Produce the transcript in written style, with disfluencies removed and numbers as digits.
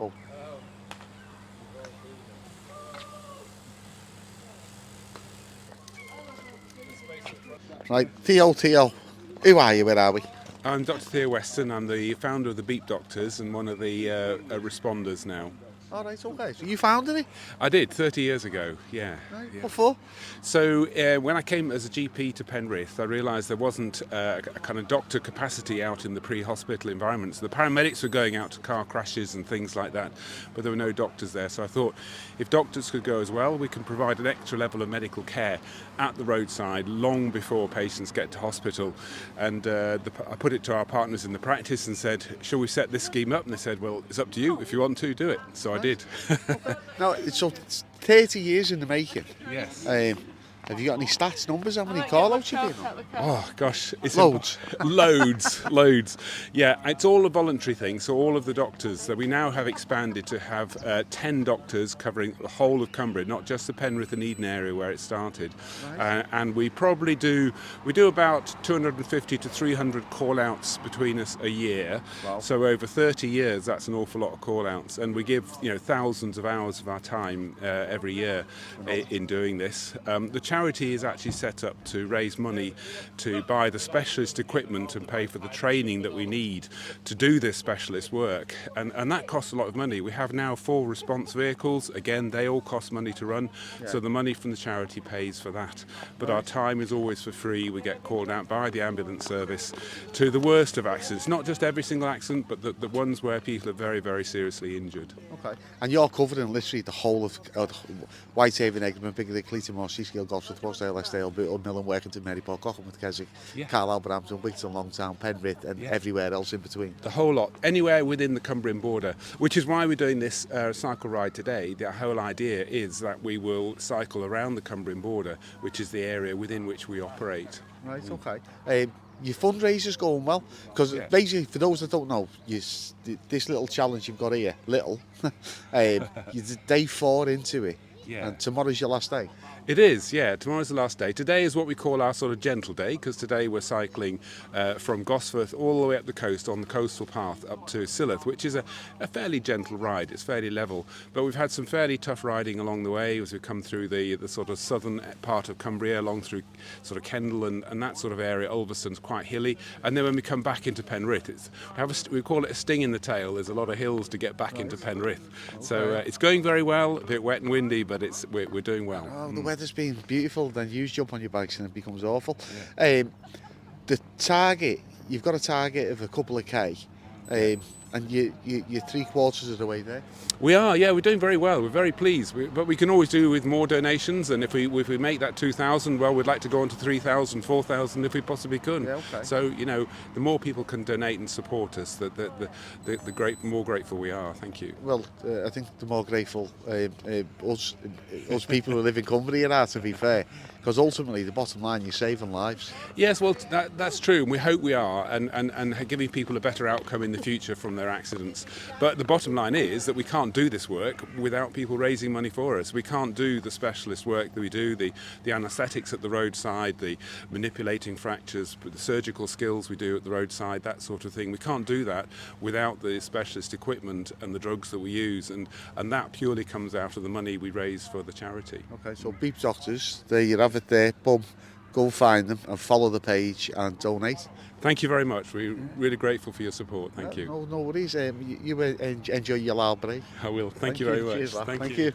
Go. Right, Theo, who are you, where are we? I'm Dr Theo Weston. I'm the founder of the Beep Doctors and one of the responders now. All right, okay. So you founded it? I did 30 years ago, yeah. Right. Yeah. What for? So when I came as a GP to Penrith, I realised there wasn't a kind of doctor capacity out in the pre-hospital environment. So the paramedics were going out to car crashes and things like that, but there were no doctors there. So I thought if doctors could go as well, we can provide an extra level of medical care at the roadside long before patients get to hospital. And I put it to our partners in the practice and said, shall we set this scheme up? And they said, well, it's up to you. If you want to, do it. So I did. Now, so it's 30 years in the making. Yes. Have you got any stats, numbers, how many call-outs you've been on? Oh gosh, it's Loads. loads. Yeah, it's all a voluntary thing. So all of the doctors, so we now have expanded to have 10 doctors covering the whole of Cumbria, not just the Penrith and Eden area where it started. Right. And we do about 250 to 300 call-outs between us a year. Wow. So over 30 years, that's an awful lot of call-outs, and we give thousands of hours of our time every year in doing this. The charity is actually set up to raise money to buy the specialist equipment and pay for the training that we need to do this specialist work, and that costs a lot of money. We have now 4 response vehicles. Again, they all cost money to run, so the money from the charity pays for that. But our time is always for free. We get called out by the ambulance service to the worst of accidents, not just every single accident, but the ones where people are very, very seriously injured. Okay. And you're covering literally the whole of Whitehaven, Egmont, Piccadilly, Cleaton, Seascale, Gosforth, Rochdale, Eskdale, Millon, Workington, Maryport, Cockermouth, Keswick, Carlisle, Brampton, Whitehaven, Longtown, Penrith, and everywhere else in between. The whole lot, anywhere within the Cumbrian border, which is why we're doing this cycle ride today. The whole idea is that we will cycle around the Cumbrian border, which is the area within which we operate. Right, okay. Your fundraiser's going well, because basically, for those that don't know, this little challenge you've got here, you're day 4 into it, and tomorrow's your last day. It is, yeah. Tomorrow's the last day. Today is what we call our sort of gentle day, because today we're cycling from Gosforth all the way up the coast on the coastal path up to Silloth, which is a fairly gentle ride. It's fairly level, but we've had some fairly tough riding along the way as we've come through the sort of southern part of Cumbria, along through sort of Kendal and that sort of area. Ulverston's quite hilly, and then when we come back into Penrith, we call it a sting in the tail. There's a lot of hills to get back into Penrith, so it's going very well. A bit wet and windy, but we're doing well. Oh, the weather's been beautiful, then you jump on your bikes and it becomes awful. The target, you've got a target of a couple of K, and you're 3/4 of the way there. We are, yeah, we're doing very well. We're very pleased, but we can always do with more donations, and if we make that 2,000, well, we'd like to go on to 3,000, 4,000 if we possibly could. Yeah, okay. So, the more people can donate and support us, the more grateful we are. Thank you. Well, I think the more grateful us people who live in Cumbria are, to be fair, because ultimately the bottom line, you're saving lives. Yes, well, that's true, and we hope we are, and giving people a better outcome in the future from their accidents. But the bottom line is that we can't do this work without people raising money for us. We can't do the specialist work that we do, the anaesthetics at the roadside, the manipulating fractures, the surgical skills we do at the roadside, that sort of thing. We can't do that without the specialist equipment and the drugs that we use, and that purely comes out of the money we raise for the charity. Okay, so Beep Doctors, there you have it there, boom, go find them and follow the page and donate. Thank you very much. We're really grateful for your support. Thank you. No worries. You enjoy your loud break. I will. Thank you very much. Cheers, Thank you.